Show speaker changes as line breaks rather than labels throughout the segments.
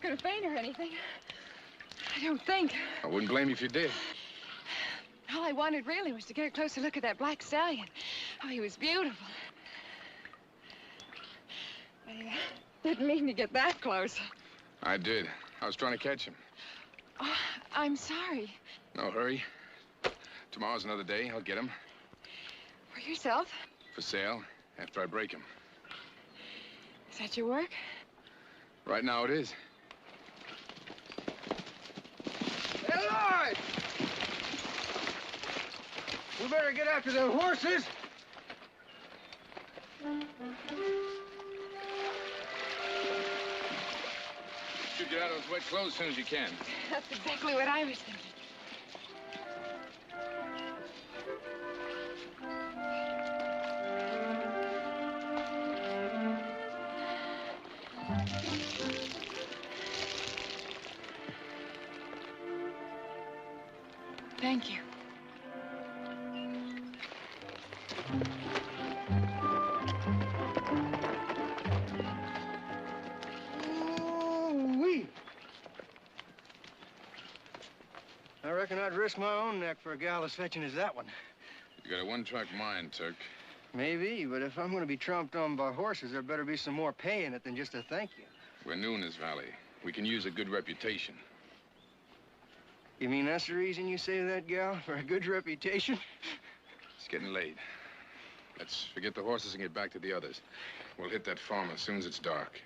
going to faint or anything. I don't think.
I wouldn't blame you if you did.
All I wanted really was to get a closer look at that black stallion. Oh, he was beautiful. I didn't mean to get that close.
I did. I was trying to catch him.
Oh, I'm sorry.
No hurry. Tomorrow's another day. I'll get him.
For yourself?
For sale, after I break him.
Is that your work?
Right now it is.
Hey, Lloyd! We better get after them horses.
Should get out of those wet clothes as soon as you can.
That's exactly what I was thinking. Thank you.
Ooh-wee. I reckon I'd risk my own neck for a gal as fetching as that one.
You got a one-track mind, Turk.
Maybe, but if I'm going to be trumped on by horses, there better be some more pay in it than just a thank you.
We're new in this valley. We can use a good reputation.
You mean that's the reason you say that, gal? For a good reputation?
It's getting late. Let's forget the horses and get back to the others. We'll hit that farm as soon as it's dark.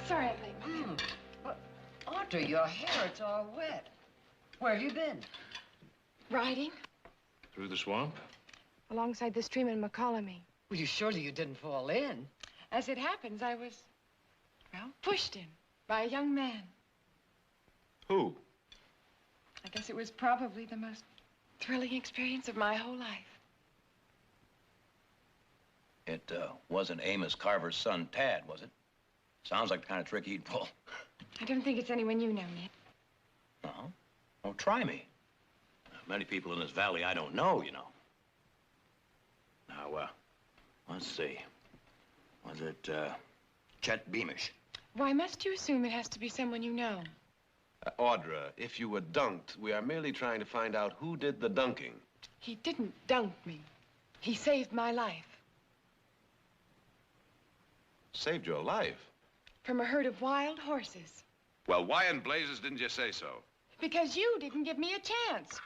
Sorry I'm late.
Audrey, your hair, it's all wet. Where have you been?
Riding
Through the swamp?
alongside the stream in McCollamy.
Well, surely you didn't fall in.
As it happens, I was, well, pushed in by a young man.
Who?
I guess it was probably the most thrilling experience of my whole life.
It wasn't Amos Carver's son, Tad, was it? Sounds like the kind of trick he'd pull.
I don't think it's anyone you know, Nick.
No? Well, try me. Many people in this valley I don't know, you know. Now, let's see. Was it, Chet Beamish?
Why must you assume it has to be someone you know?
Audra, if you were dunked, we are merely trying to find out who did the dunking.
He didn't dunk me. He saved my life.
Saved your life?
From a herd of wild horses.
Well, why in blazes didn't you say so?
Because you didn't give me a chance.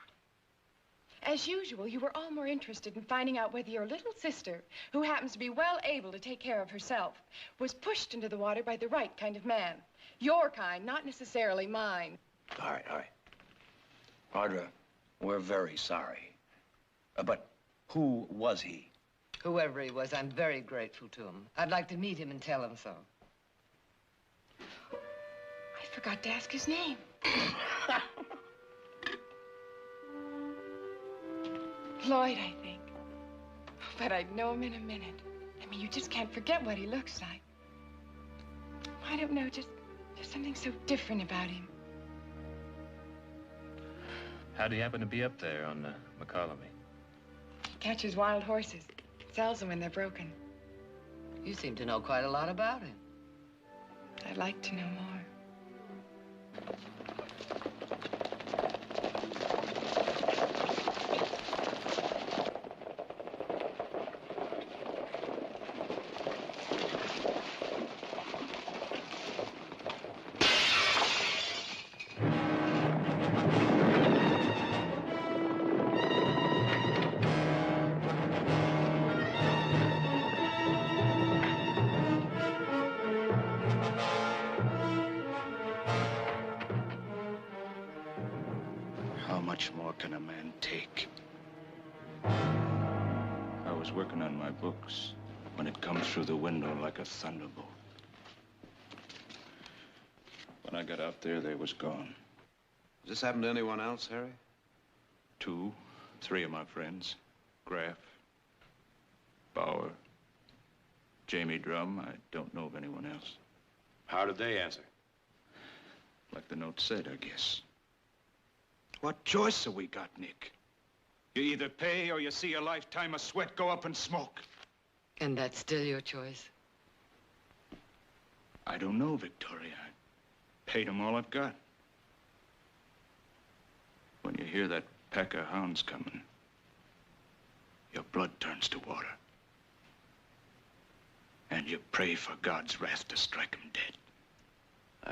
As usual, you were all more interested in finding out whether your little sister, who happens to be well able to take care of herself, was pushed into the water by the right kind of man. Your kind, not necessarily mine.
All right, all right. Audra, we're very sorry. But who was he?
Whoever he was, I'm very grateful to him. I'd like to meet him and tell him so.
I forgot to ask his name. Lloyd, I think. But I'd know him in a minute. I mean, you just can't forget what he looks like. I don't know, just something so different about him.
How'd he happen to be up there on McCollamy?
He catches wild horses, sells them when they're broken.
You seem to know quite a lot about him.
I'd like to know more.
How much more can a man take? I was working on my books when it comes through the window like a thunderbolt. When I got out there, they was gone.
Does this happen to anyone else, Harry?
2, 3 of my friends. Graff, Bauer, Jamie Drum. I don't know of anyone else.
How did they answer?
Like the note said, I guess. What choice have we got, Nick? You either pay or you see a lifetime of sweat go up in smoke.
And that's still your choice?
I don't know, Victoria. I paid them all I've got. When you hear that pack of hounds coming, your blood turns to water. And you pray for God's wrath to strike them dead.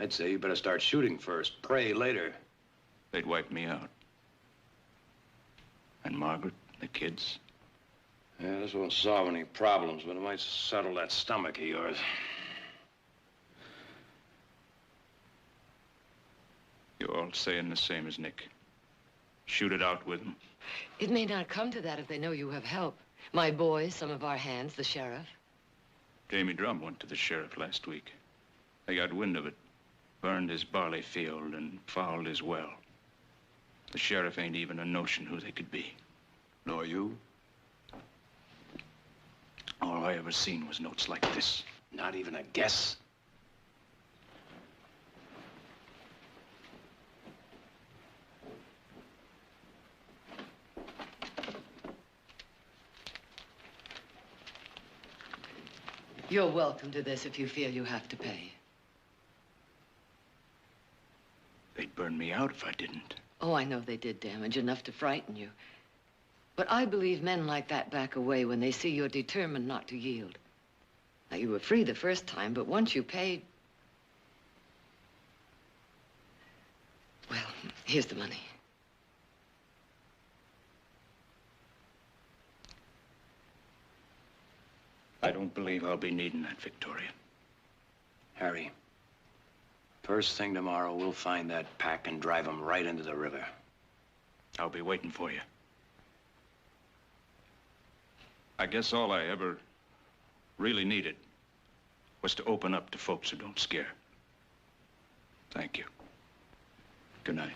I'd say you better start shooting first, pray later.
They'd wipe me out. And Margaret, the kids.
Yeah, this won't solve any problems, but it might settle that stomach of yours.
You're all saying the same as Nick. Shoot it out with them.
It may not come to that if they know you have help. My boys, some of our hands, the sheriff.
Jamie Drum went to the sheriff last week. They got wind of it. Burned his barley field and fouled his well. The sheriff ain't even a notion who they could be.
Nor you?
All I ever seen was notes like this.
Not even a guess?
You're welcome to this if you feel you have to pay.
They'd burn me out if I didn't.
Oh, I know they did damage, enough to frighten you. But I believe men like that back away when they see you're determined not to yield. Now, you were free the first time, but once you paid... Well, here's the money.
I don't believe I'll be needing that, Victoria.
Harry, first thing tomorrow, we'll find that pack and drive them right into the river.
I'll be waiting for you. I guess all I ever really needed was to open up to folks who don't scare. Thank you. Good night.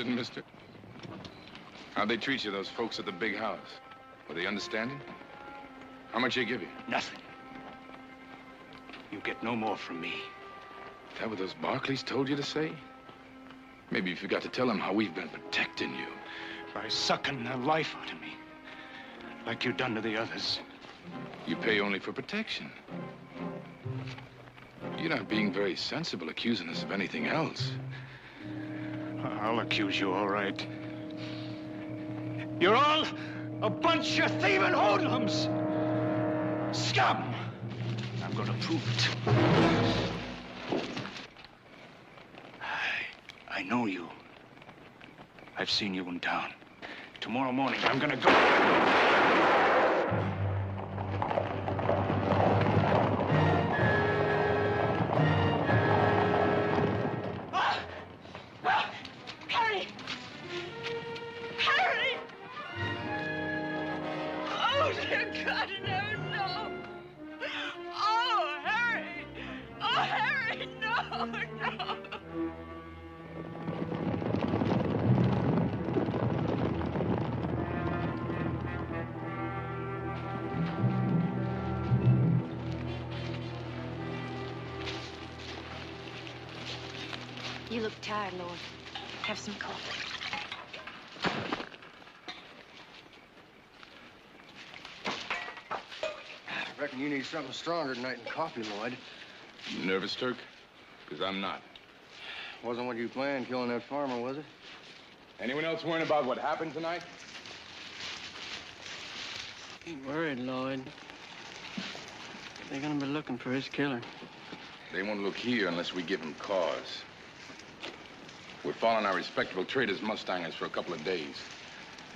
Mister? How'd they treat you, those folks at the big house? Were they understanding? How much they give you?
Nothing. You get no more from me.
Is that what those Barclays told you to say? Maybe you forgot to tell them how we've been protecting you.
By sucking the life out of me, like you done to the others.
You pay only for protection. You're not being very sensible accusing us of anything else.
I'll accuse you, all right. You're all a bunch of thieving hoodlums! Scum! I'm gonna prove it. I know you. I've seen you in town. Tomorrow morning, I'm gonna go...
You look tired, Lord. Have some coffee.
I reckon you need something stronger tonight than coffee, Lloyd.
You nervous, Turk? Because I'm not.
Wasn't what you planned, killing that farmer, was it?
Anyone else worrying about what happened tonight?
Ain't worried, Lloyd. They're gonna be looking for his killer.
They won't look here unless we give them cause. We're following our respectable traders' Mustangers for a couple of days.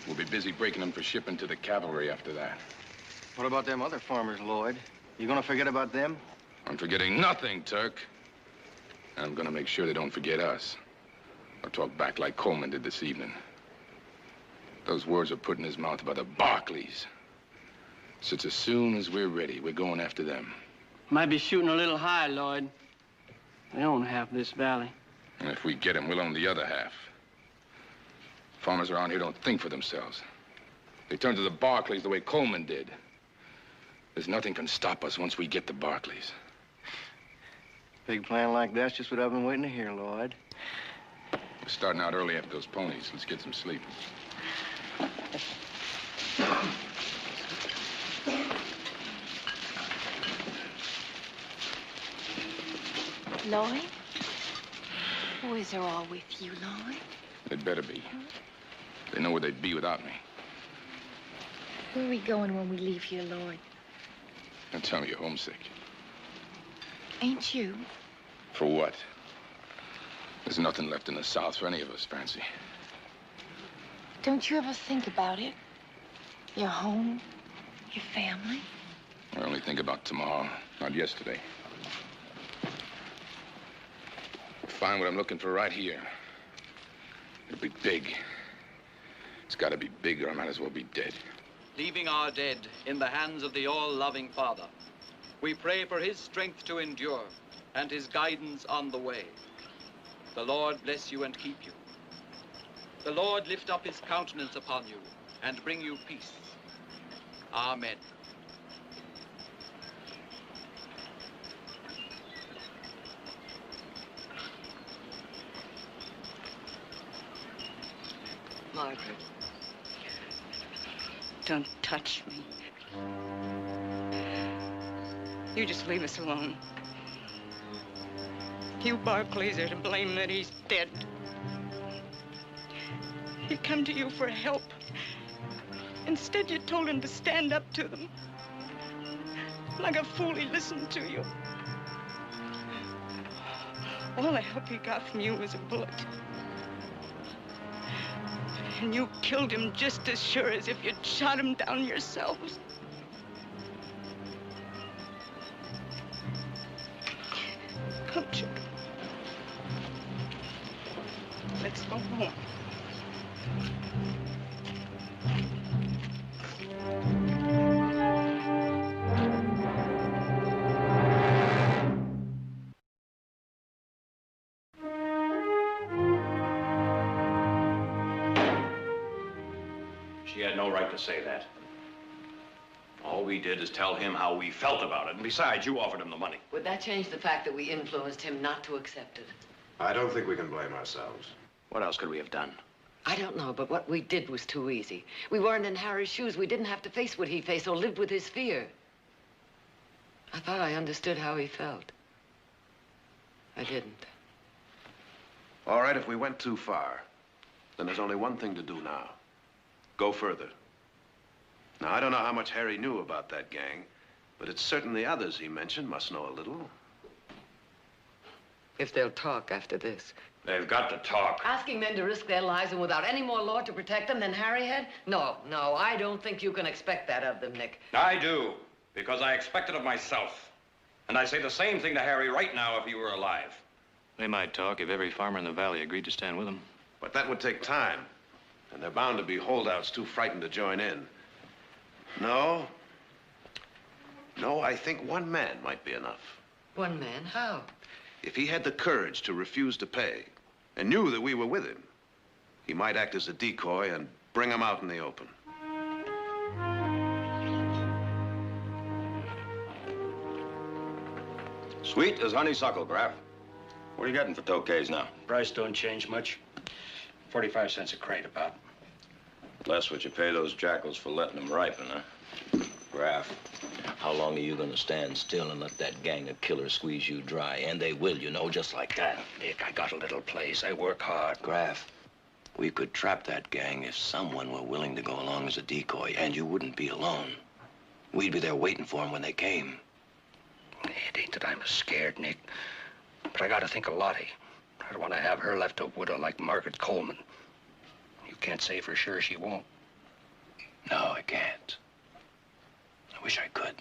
We'll be busy breaking them for shipping to the cavalry after that.
What about them other farmers, Lloyd? You gonna forget about them?
I'm forgetting nothing, Turk. And I'm gonna make sure they don't forget us. Or talk back like Coleman did this evening. Those words were put in his mouth by the Barclays. So it's as soon as we're ready, we're going after them.
Might be shooting a little high, Lloyd. They own half this valley.
And if we get them, we'll own the other half. Farmers around here don't think for themselves. They turn to the Barclays the way Coleman did. There's nothing can stop us once we get the Barclays.
Big plan like that's just what I've been waiting to hear, Lloyd.
We're starting out early after those ponies. Let's get some sleep.
Lloyd? Boys are all with you, Lloyd.
They'd better be. They know where they'd be without me.
Where are we going when we leave here, Lloyd?
Don't tell me you're homesick.
Ain't you?
For what? There's nothing left in the South for any of us, Fancy.
Don't you ever think about it? Your home, your family?
I only think about tomorrow, not yesterday. Find what I'm looking for right here. It'll be big. It's got to be big or I might as well be dead.
Leaving our dead in the hands of the all-loving Father, we pray for his strength to endure and his guidance on the way. The Lord bless you and keep you. The Lord lift up his countenance upon you and bring you peace. Amen.
Margaret.
Don't touch me. You just leave us alone. You Barclays are to blame that he's dead. He come to you for help. Instead, you told him to stand up to them. Like a fool, he listened to you. All the help he got from you was a bullet. And you killed him just as sure as if you'd shot him down yourselves. Come, Chip. Let's go home.
She had no right to say that. All we did is tell him how we felt about it. And besides, you offered him the money.
Would that change the fact that we influenced him not to accept it?
I don't think we can blame ourselves.
What else could we have done?
I don't know, but what we did was too easy. We weren't in Harry's shoes. We didn't have to face what he faced or live with his fear. I thought I understood how he felt. I didn't.
All right, if we went too far, then there's only one thing to do now. Go further. Now, I don't know how much Harry knew about that gang, but it's certain the others he mentioned must know a little.
If they'll talk after this.
They've got to talk.
Asking men to risk their lives and without any more law to protect them than Harry had? No, I don't think you can expect that of them, Nick.
I do, because I expect it of myself. And I'd say the same thing to Harry right now if he were alive.
They might talk if every farmer in the valley agreed to stand with them.
But that would take time, and they're bound to be holdouts too frightened to join in. No, I think one man might be enough.
One man? How?
If he had the courage to refuse to pay and knew that we were with him, he might act as a decoy and bring him out in the open.
Sweet as honeysuckle, Graff. What are you getting for tokays now?
Price don't change much. 45 cents a crate about.
Less what you pay those jackals for letting them ripen, huh? Graff,
How long are you gonna stand still and let that gang of killers squeeze you dry? And they will, you know, just like that.
Nick, I got a little place. I work hard.
Graff, we could trap that gang if someone were willing to go along as a decoy, and you wouldn't be alone. We'd be there waiting for them when they came.
It ain't that I'm scared, Nick, but I gotta think of Lottie. I don't want to have her left a widow like Margaret Coleman. You can't say for sure she won't.
No, I can't. I wish I could.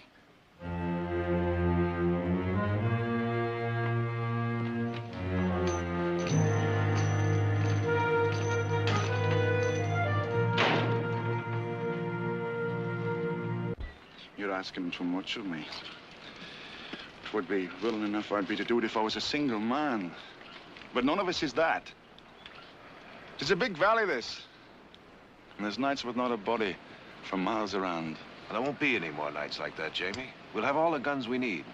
You're asking too much of me. It would be willing enough I'd be to do it if I was a single man. But none of us is that. It's a big valley, this. And there's nights with not a body for miles around.
Well, there won't be any more nights like that, Jamie. We'll have all the guns we need.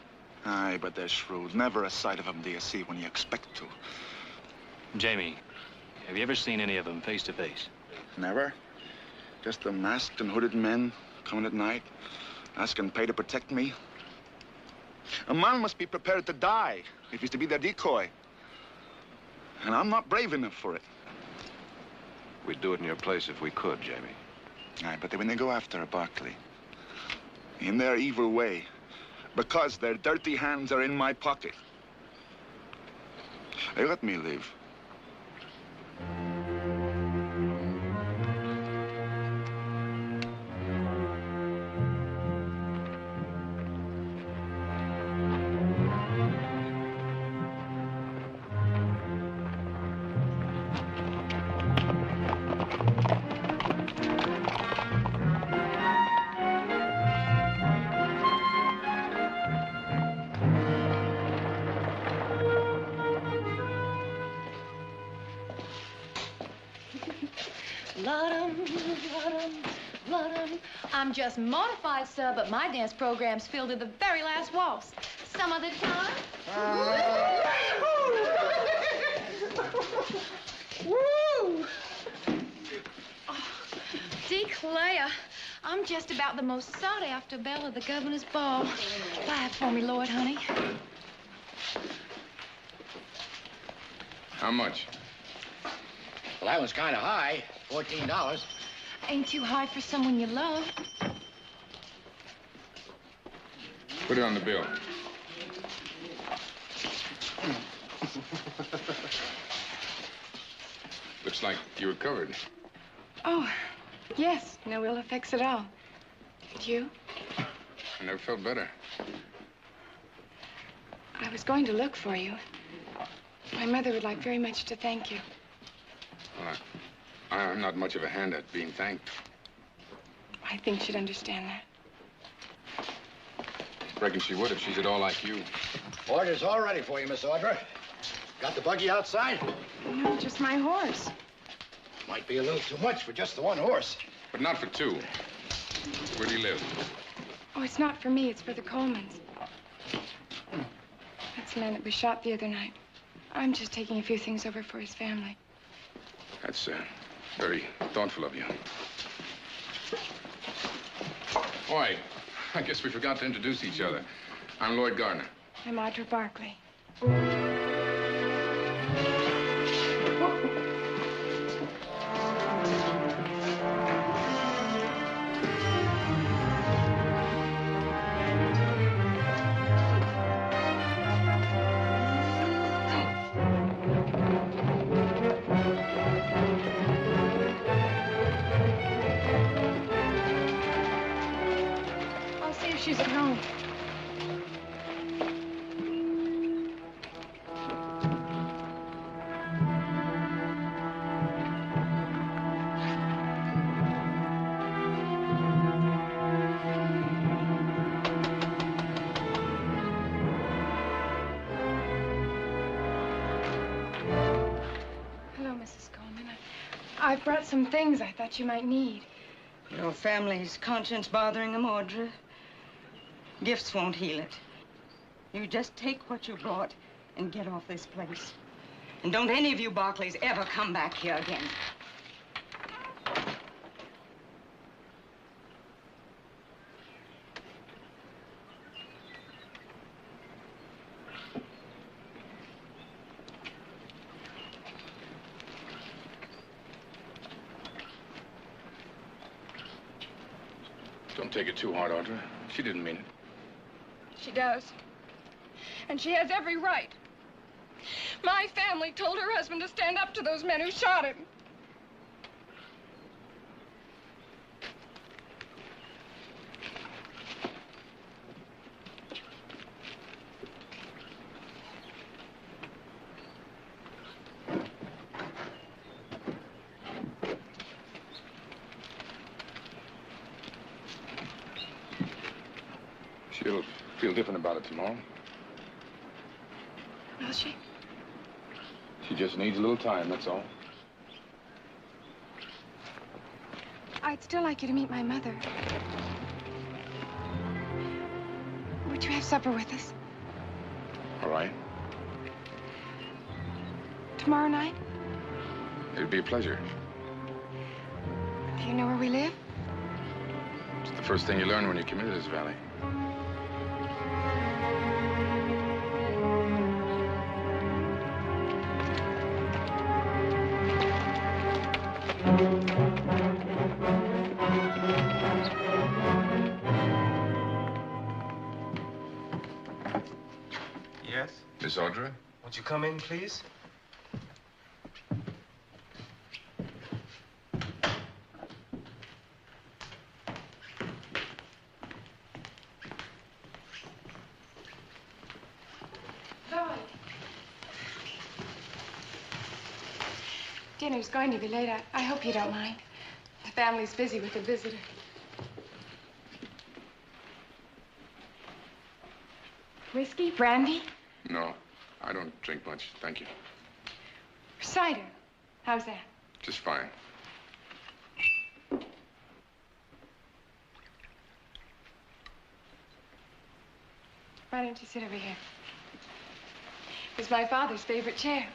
Aye, but they're shrewd. Never a sight of them do you see when you expect to.
Jamie, have you ever seen any of them face to face?
Never. Just the masked and hooded men coming at night, asking pay to protect me. A man must be prepared to die if he's to be their decoy. And I'm not brave enough for it.
We'd do it in your place if we could, Jamie.
Aye, but when they go after a Barclay, in their evil way, because their dirty hands are in my pocket, they let me live.
I'm just mortified, sir, but my dance program's filled to the very last waltz. Some other time? Woo! Oh, declare, I'm just about the most sought-after belle of the governor's ball. Buy it for me, Lord, honey.
How much?
Well, that one's kind of high. $14.
Ain't too high for someone you love.
Put it on the bill. Looks like you recovered.
Oh, yes. No ill effects at all. Did you?
I never felt better.
I was going to look for you. My mother would like very much to thank you.
Well, I'm not much of a hand at being thanked.
I think she'd understand that.
Reckon she would if she's at all like you.
Order's all ready for you, Miss Audra. Got the buggy outside?
No, just my horse.
Might be a little too much for just the one horse.
But not for two. Where do you live?
Oh, it's not for me. It's for the Colemans. That's the man that was shot the other night. I'm just taking a few things over for his family.
That's very thoughtful of you. Boy, I guess we forgot to introduce each other. I'm Lloyd Gardner.
I'm Audra Barclay. She's at home. Hello, Mrs. Coleman. I've brought some things I thought you might need.
Your family's conscience bothering them, Audra. Gifts won't heal it. You just take what you brought and get off this place. And don't any of you Barclays ever come back here again.
Don't take it too hard, Audra. She didn't mean it.
She does. And she has every right. My family told her husband to stand up to those men who shot him.
She'll feel different about it tomorrow.
Will she?
She just needs a little time, that's all.
I'd still like you to meet my mother. Would you have supper with us?
All right.
Tomorrow night?
It'd be a pleasure.
Do you know where we live?
It's the first thing you learn when you come into this valley.
Yes?
Miss Audra?
Won't you come in, please?
Lloyd. Dinner's going to be late. I hope you don't mind. The family's busy with a visitor. Whiskey? Brandy?
No, I don't drink much, thank you.
Cider. How's that?
Just fine.
Why don't you sit over here? It's my father's favorite chair.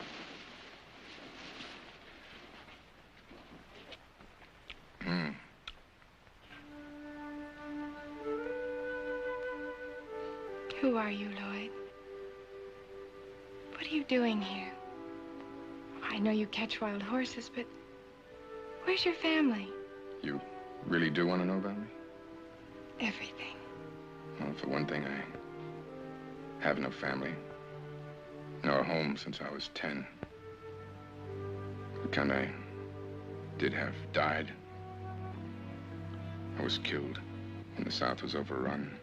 Who are you, Lloyd? What are you doing here? I know you catch wild horses, but where's your family?
You really do want to know about me?
Everything.
Well, for one thing, I have no family. Nor home since I was 10. The kind I did have died. I was killed when the South was overrun.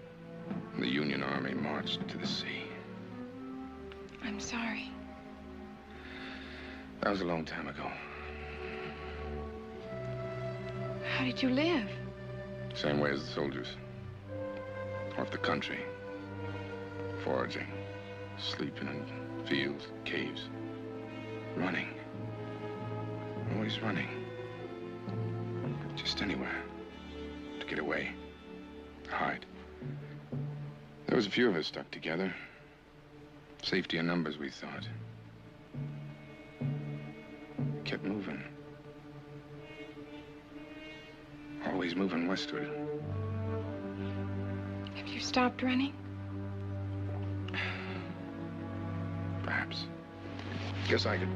And the Union Army marched to the sea.
I'm sorry.
That was a long time ago.
How did you live?
Same way as the soldiers. Off the country. Foraging. Sleeping in fields, caves. Running. Always running. Just anywhere. To get away. To hide. There was a few of us stuck together. Safety in numbers, we thought. Kept moving. Always moving westward.
Have you stopped running?
Perhaps. Guess I could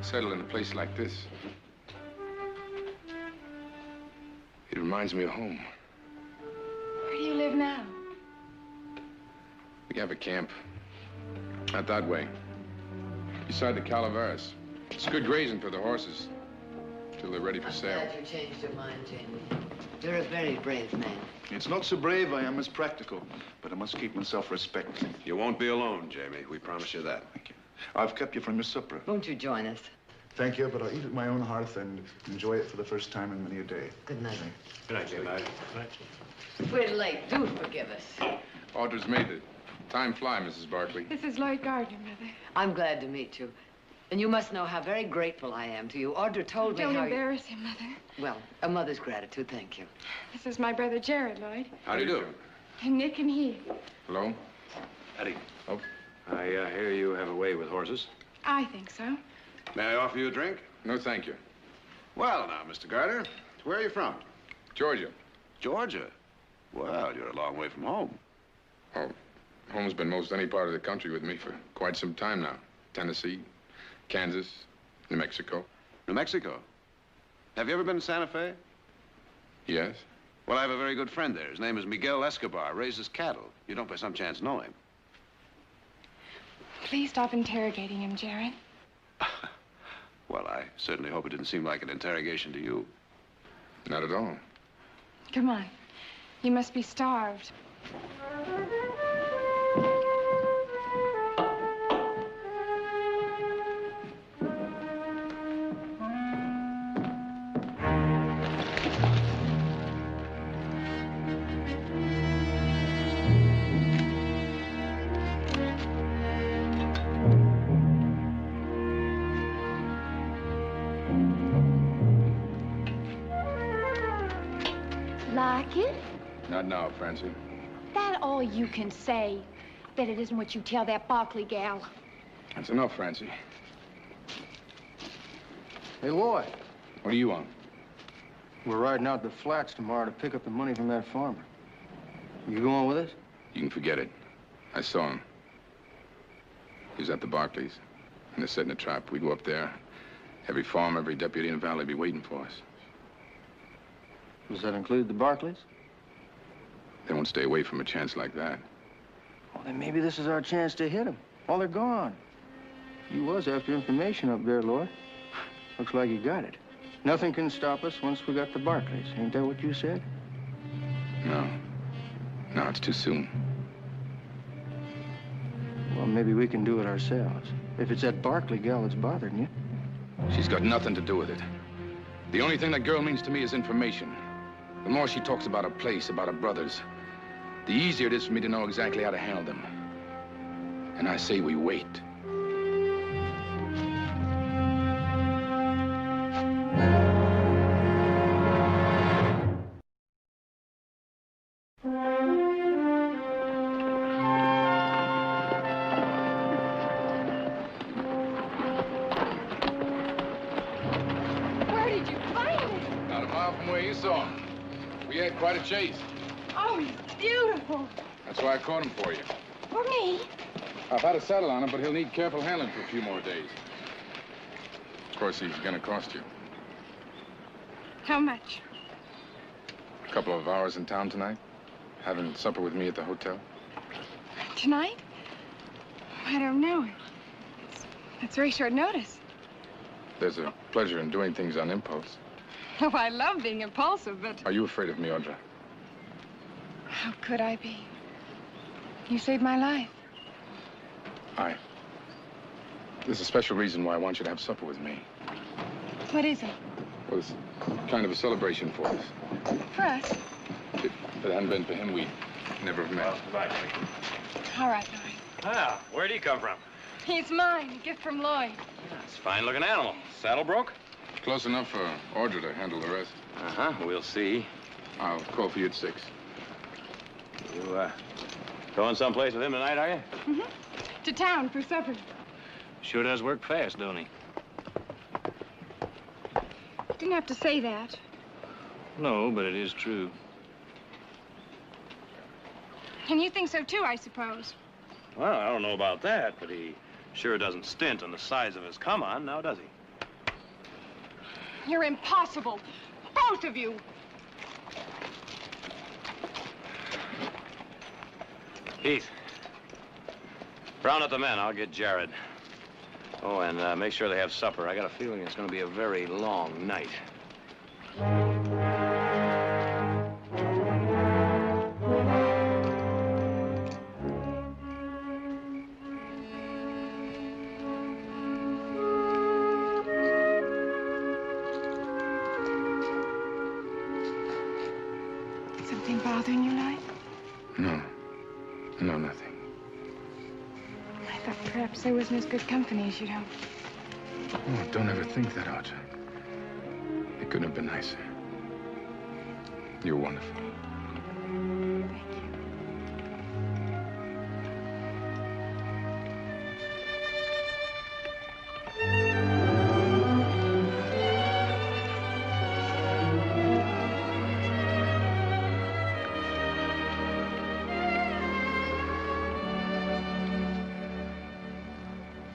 settle in a place like this. It reminds me of home.
Where do you live now?
We have a camp. Out that way. Beside the Calaveras. It's good grazing for the horses. Till they're ready for sale.
I'm glad you changed your mind, Jamie. You're a very brave man.
It's not so brave I am as practical, but I must keep myself respect.
You won't be alone, Jamie. We promise you that.
Thank you. I've kept you from your supper.
Won't you join us?
Thank you, but I'll eat at my own hearth and enjoy it for the first time in many a day.
Good night.
Good night, Jamie.
We're late. Do forgive us.
Audra's made it. Time fly, Mrs. Barkley.
This is Lloyd Gardner, Mother.
I'm glad to meet you. And you must know how very grateful I am to you. Audra told me how
Don't embarrass him, Mother.
Well, a mother's gratitude, thank you.
This is my brother Jared, Lloyd.
How do you do?
And Nick and he.
Hello?
Eddie.
Oh.
I hear you have a way with horses.
I think so.
May I offer you a drink?
No, thank you.
Well, now, Mr. Gardner, where are you from?
Georgia.
Georgia? Well, you're a long way from home.
Oh, home's been most any part of the country with me for quite some time now. Tennessee, Kansas, New Mexico.
New Mexico? Have you ever been to Santa Fe?
Yes.
Well, I have a very good friend there. His name is Miguel Escobar, raises cattle. You don't by some chance know him.
Please stop interrogating him, Jared.
Well, I certainly hope it didn't seem like an interrogation to you.
Not at all.
Come on. You must be starved.
Like it?
Not now, Francie.
That all you can say? Bet it isn't what you tell that Barkley gal.
That's enough, Francie.
Hey, Lloyd.
What do you want?
We're riding out to the flats tomorrow to pick up the money from that farmer. You going with us?
You can forget it. I saw him. He was at the Barclays. And they're setting a trap. We go up there. Every farm, every deputy in the valley be waiting for us.
Does that include the Barclays?
They won't stay away from a chance like that.
Well, then maybe this is our chance to hit them. Oh, they're gone. You was after information up there, Lloyd. Looks like you got it. Nothing can stop us once we got the Barclays. Ain't that what you said?
No. No, it's too soon.
Well, maybe we can do it ourselves. If it's that Barkley gal that's bothering you.
She's got nothing to do with it. The only thing that girl means to me is information. The more she talks about her place, about her brothers, the easier it is for me to know exactly how to handle them. And I say we wait.
Where did you find him?
Not a mile from where you saw him. We had quite a chase.
Oh, he's beautiful.
That's why I caught him for you.
For me?
I've had a saddle on him, but he'll need careful handling for a few more days. Of course, he's gonna cost you.
How much?
A couple of hours in town tonight. Having supper with me at the hotel.
Tonight? I don't know. That's very short notice.
There's a pleasure in doing things on impulse.
Oh, I love being impulsive, but
Are you afraid of me, Audra?
how could I be? You saved my life.
There's a special reason why I want you to have supper with me.
What is it?
Well, it's kind of a celebration for us.
For us?
If it hadn't been for him, we'd never have met.
All right, Lloyd.
Ah, where'd he come from?
He's mine. A gift from Lloyd.
It's a fine-looking animal. Saddle broke?
Close enough for Audra to handle the rest.
Uh-huh, we'll see.
I'll call for you at 6.
You, going someplace with him tonight, are you?
Mm-hmm. To town for supper.
Sure does work fast, don't he?
Didn't have to say that.
No, but it is true.
And you think so, too, I suppose.
Well, I don't know about that, but he sure doesn't stint on the size of his come-on, now does he?
You're impossible. Both of you.
Heath, round up the men. I'll get Jared. Oh, and make sure they have supper. I got a feeling it's going to be a very long night.
Something bothering you, Lloyd?
No. No, nothing.
I thought perhaps I wasn't as good company as you'd hoped.
Oh, don't ever think that, Audra. It couldn't have been nicer. You're wonderful.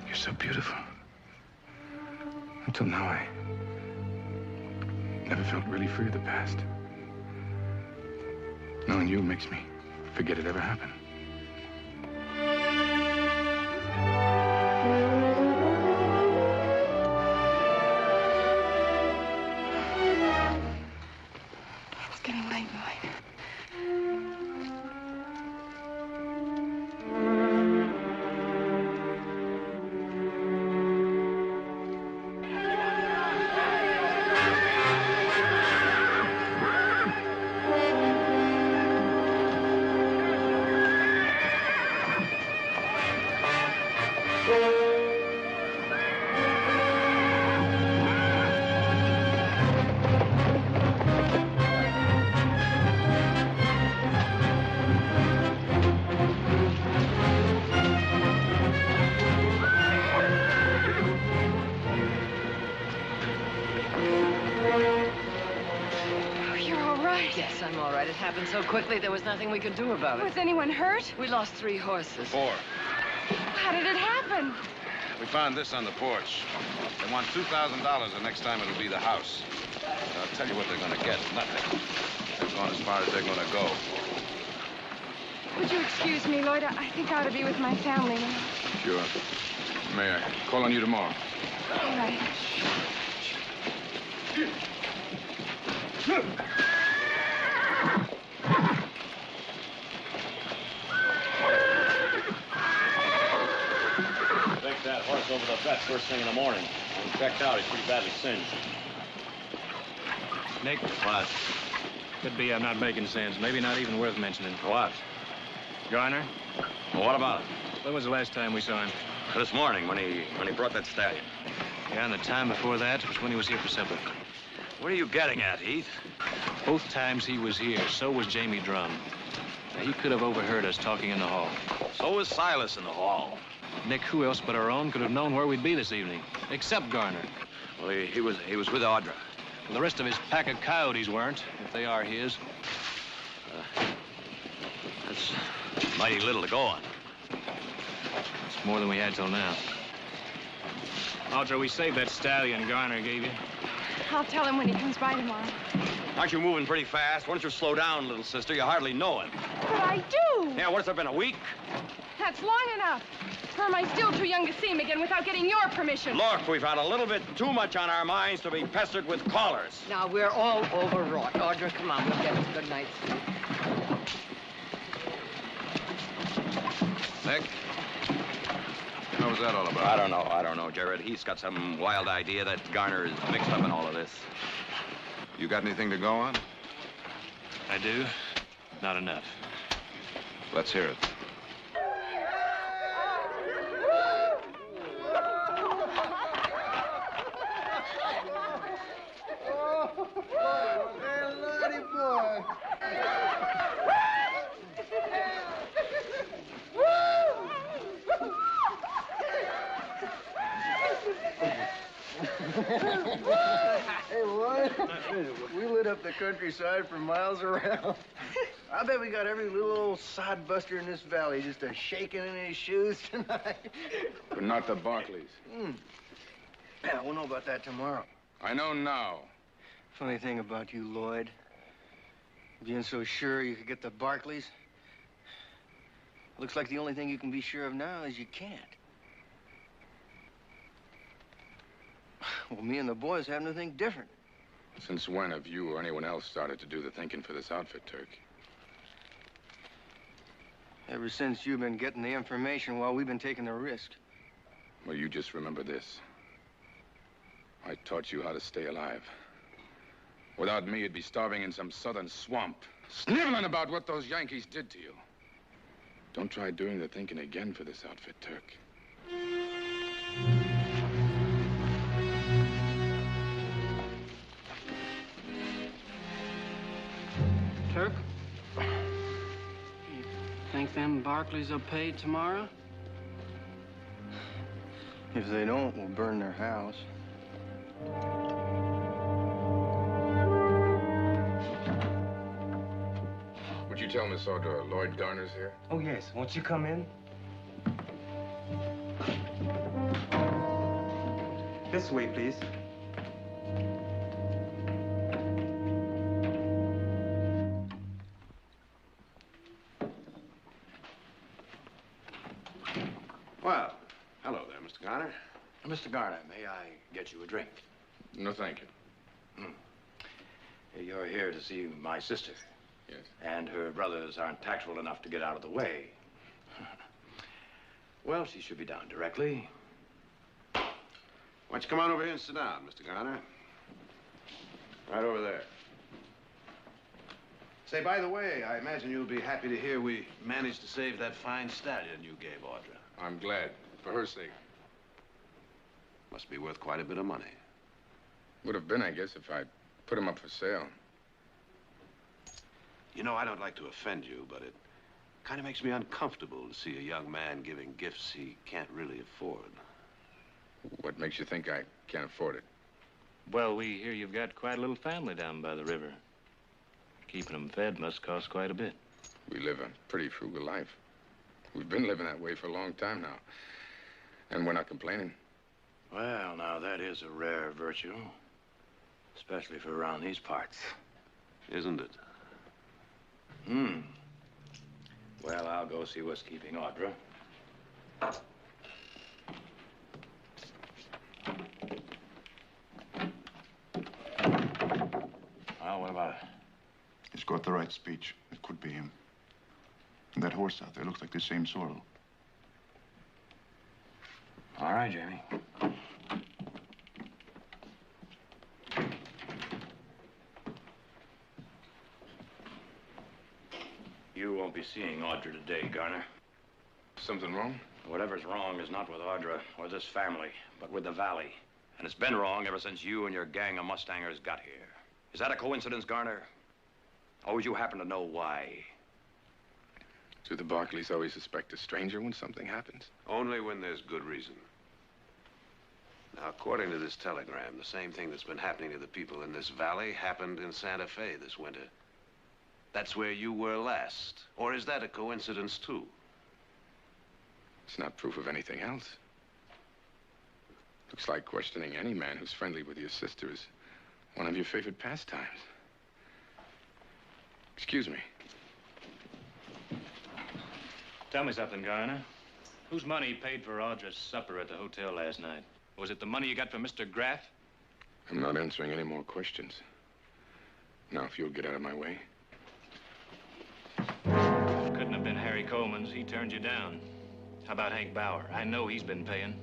You're so beautiful. Until now, I never felt really free of the past. Knowing you makes me forget it ever happened.
It's getting late, Lloyd.
Yes, I'm all right. It happened so quickly, there was nothing we could do about it.
Was anyone hurt?
We lost 3 horses.
4.
How did it happen?
We found this on the porch. They want $2,000 the next time it'll be the house. I'll tell you what they're going to get. Nothing. They're going as far as they're going to go.
Would you excuse me, Lloyd? I think I ought to be with my family now.
Sure. May I call on you tomorrow?
All right.
Take that horse over the vet first thing in the morning. When he checked out, he's pretty badly singed.
Nick?
What?
Could be I'm not making sense. Maybe not even worth mentioning.
What?
Garner?
Well, what about it?
When was the last time we saw him?
This morning, when he brought that stallion.
Yeah, and the time before that was when he was here for supper.
What are you getting at, Heath?
Both times he was here, so was Jamie Drum. Now, he could have overheard us talking in the hall.
So was Silas in the hall.
Nick, who else but our own could have known where we'd be this evening? Except Garner.
Well, he was with Audra.
Well, the rest of his pack of coyotes weren't, if they are his.
That's mighty little to go on.
It's more than we had till now. Audra, we saved that stallion Garner gave you.
I'll tell him when he comes by tomorrow.
Aren't you moving pretty fast? Why don't you slow down, little sister? You hardly know him.
But I do.
Yeah, what's it been, a week?
That's long enough. Or am I still too young to see him again without getting your permission?
Look, we've had a little bit too much on our minds to be pestered with callers.
Now, we're all overwrought. Audra, come on, we'll get us a good night's sleep.
Nick? What was that all about?
I don't know, Jared. He's got some wild idea that Garner is mixed up in all of this.
You got anything to go on?
I do. Not enough.
Let's hear it.
Lordy boy. Hey, Lloyd, we lit up the countryside for miles around. I bet we got every little old sodbuster in this valley just a-shaking in his shoes tonight.
But not the Barclays.
Yeah, we'll know about that tomorrow.
I know now.
Funny thing about you, Lloyd. Being so sure you could get the Barclays. Looks like the only thing you can be sure of now is you can't. Well, me and the boys haven't to think different.
Since when have you or anyone else started to do the thinking for this outfit, Turk?
Ever since you've been getting the information while we've been taking the risk.
Well, you just remember this. I taught you how to stay alive. Without me, you'd be starving in some southern swamp, sniveling about what those Yankees did to you. Don't try doing the thinking again for this outfit, Turk.
Turk? You think them Barclays will pay tomorrow?
If they don't, we'll burn their house.
Would you tell Miss Audra Lloyd Garner's here?
Oh, yes. Won't you come in? This way, please.
Mr. Garner, may I get you a drink?
No, thank you.
You're here to see my sister.
Yes.
And her brothers aren't tactful enough to get out of the way. Well, she should be down directly.
Why don't you come on over here and sit down, Mr. Garner? Right over there. Say, by the way, I imagine you'll be happy to hear we managed to save that fine stallion you gave Audra.
I'm glad, for her sake.
Must be worth quite a bit of money.
Would have been, I guess, if I'd put him up for sale.
You know, I don't like to offend you, but it kind of makes me uncomfortable to see a young man giving gifts he can't really afford.
What makes you think I can't afford it?
Well, we hear you've got quite a little family down by the river. Keeping them fed must cost quite a bit.
We live a pretty frugal life. We've been living that way for a long time now. And we're not complaining.
Well, now, that is a rare virtue. Especially for around these parts.
Isn't it?
Well, I'll go see what's keeping Audra. Well, what about it?
He's got the right speech. It could be him. And that horse out there looks like the same sorrel.
All right, Jamie. You won't be seeing Audra today, Garner.
Something wrong?
Whatever's wrong is not with Audra or this family, but with the valley. And it's been wrong ever since you and your gang of Mustangers got here. Is that a coincidence, Garner? Or would you happen to know why?
Do the Barclays always suspect a stranger when something happens?
Only when there's good reason. Now, according to this telegram, the same thing that's been happening to the people in this valley happened in Santa Fe this winter. That's where you were last. Or is that a coincidence, too?
It's not proof of anything else. Looks like questioning any man who's friendly with your sister is one of your favorite pastimes. Excuse me.
Tell me something, Garner. Whose money paid for Audra's supper at the hotel last night? Was it the money you got from Mr. Graff?
I'm not answering any more questions. Now, if you'll get out of my way.
Couldn't have been Harry Coleman's. He turned you down. How about Hank Bauer? I know he's been paying.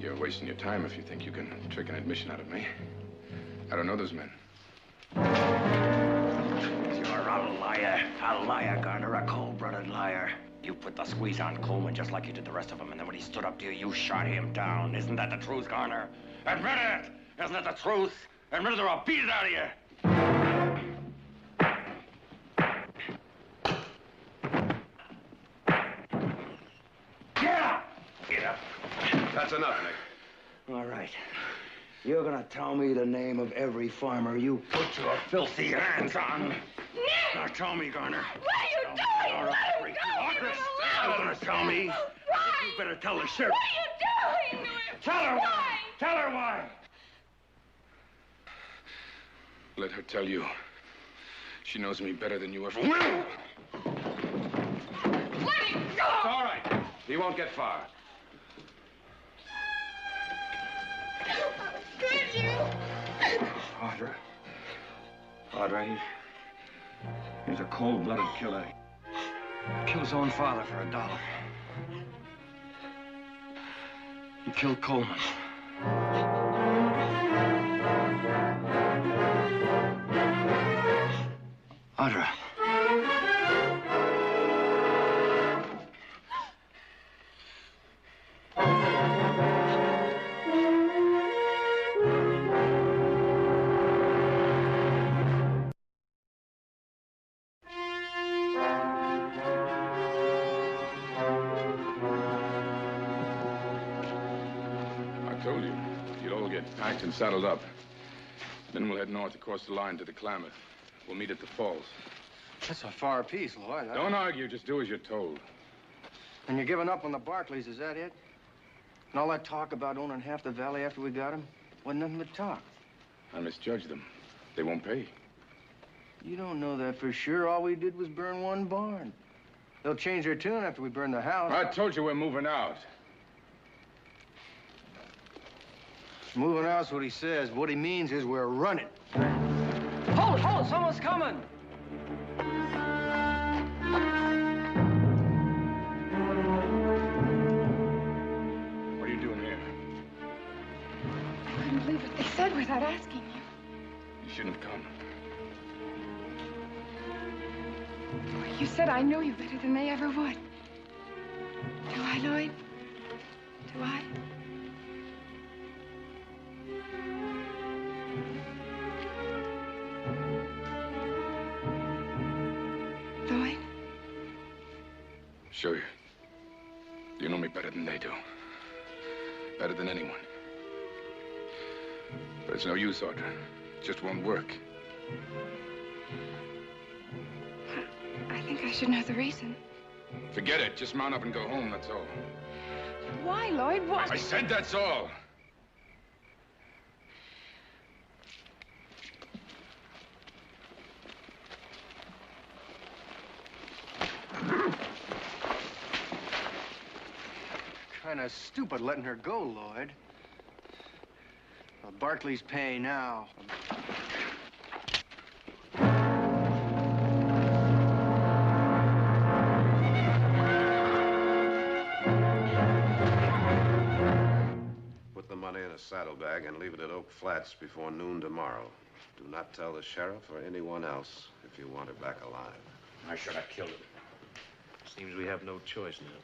You're wasting your time if you think you can trick an admission out of me. I don't know those men.
You're a liar, Garner, a cold-blooded liar. You put the squeeze on Coleman just like you did the rest of them, and then when he stood up to you, you shot him down. Isn't that the truth, Garner? Admit it! Isn't that the truth? Admit it or I'll beat it out of you! Get up! Get up.
That's enough, Nick.
All right. You're gonna tell me the name of every farmer you put your filthy hands on.
Nick!
Now tell me, Garner.
What are you doing? Let her go!
You're gonna tell me?
Why?
You better tell the sheriff.
What are you doing?
Tell her
why?
why! Tell her why!
Let her tell you. She knows me better than you ever will.
Let him go!
It's all right. He won't get far.
Could you?
Audra, he's a cold-blooded killer. Killed his own father for $1. He killed Coleman. Audra.
Packed and saddled up. Then we'll head north across the line to the Klamath. We'll meet at the falls.
That's a far piece, Lloyd.
Don't argue. Just do as you're told.
And you're giving up on the Barclays, is that it? And all that talk about owning half the valley after we got him wasn't nothing but talk.
I misjudged them. They won't pay.
You don't know that for sure. All we did was burn one barn. They'll change their tune after we burn the house.
I told you we're moving out.
Moving out's what he says. What he means is we're running.
Hold it! Someone's coming!
What are you doing here?
I couldn't believe what they said without asking you.
You shouldn't have come.
You said I knew you better than they ever would. Do I, Lloyd? Do I? Lloyd?
Sure. You know me better than they do. Better than anyone. But it's no use, Audra. It just won't work.
I think I should know the reason.
Forget it. Just mount up and go home, that's all.
Why, Lloyd? What?
I said that's all.
Kind of stupid letting her go, Lloyd. Well, Barkley's paying now.
Put the money in a saddlebag and leave it at Oak Flats before noon tomorrow. Do not tell the sheriff or anyone else if you want her back alive.
I should have killed him.
Seems we have no choice now.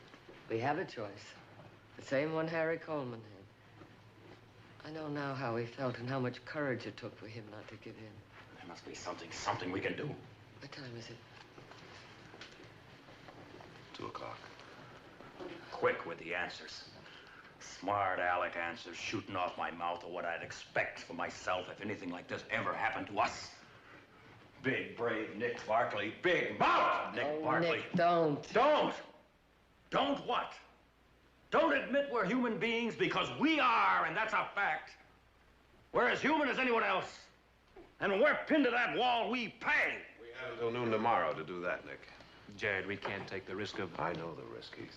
We have a choice. The same one Harry Coleman had. I know now how he felt and how much courage it took for him not to give in.
There must be something we can do.
What time is it?
2 o'clock.
Quick with the answers. Smart aleck answers shooting off my mouth are what I'd expect for myself if anything like this ever happened to us. Big, brave Nick Barkley. Big mouth, Nick Barkley.
Nick, don't.
Don't! Don't what? Don't admit we're human beings because we are, and that's a fact. We're as human as anyone else. And when we're pinned to that wall, we pay.
We have until noon tomorrow to do that, Nick.
Jared, we can't take the risk of...
I know the risk, Heath.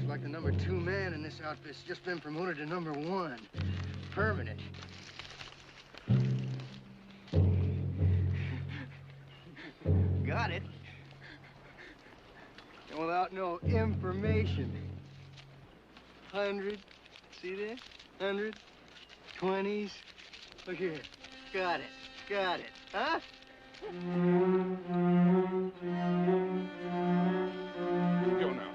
Like the number 2 man in this outfit's just been promoted to number 1. Permanent. Got it. And without no information. 100, See there? 100, 20s. Look here. Got it. Got it. Huh?
Go now.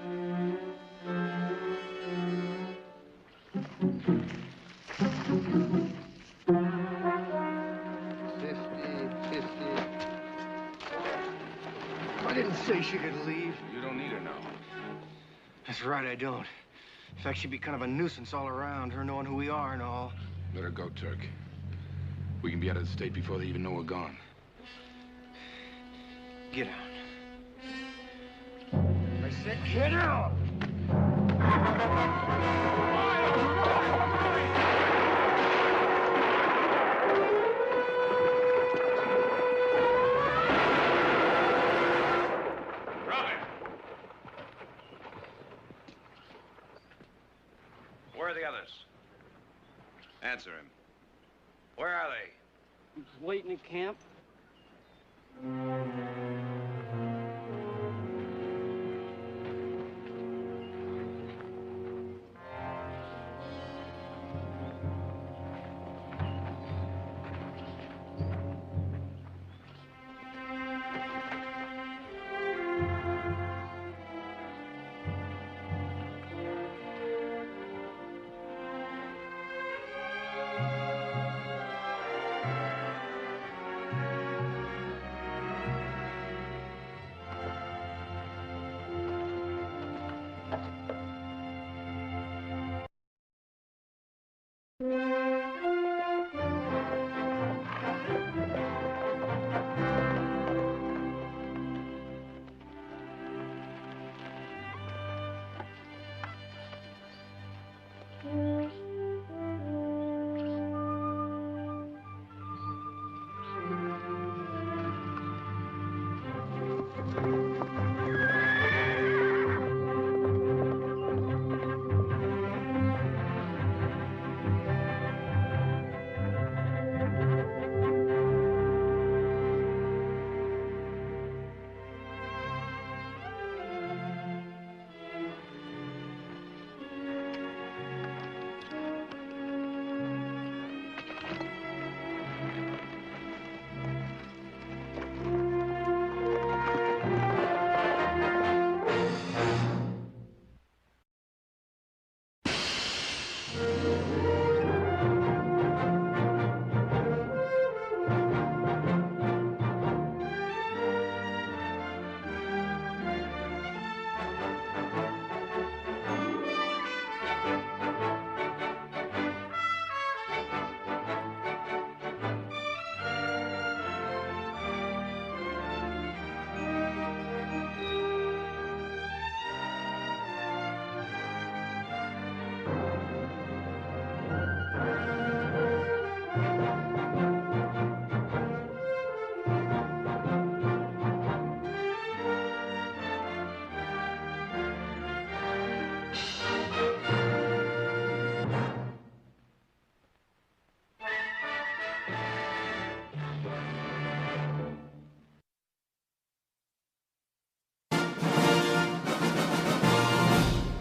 50. I didn't say she could leave.
You don't need her now.
That's right, I don't. In fact, she'd be kind of a nuisance all around, her knowing who we are and all.
Let her go, Turk. We can be out of the state before they even know we're gone.
Get out. I said get out!
Where are the others? Answer him. Where are they?
Waiting at camp.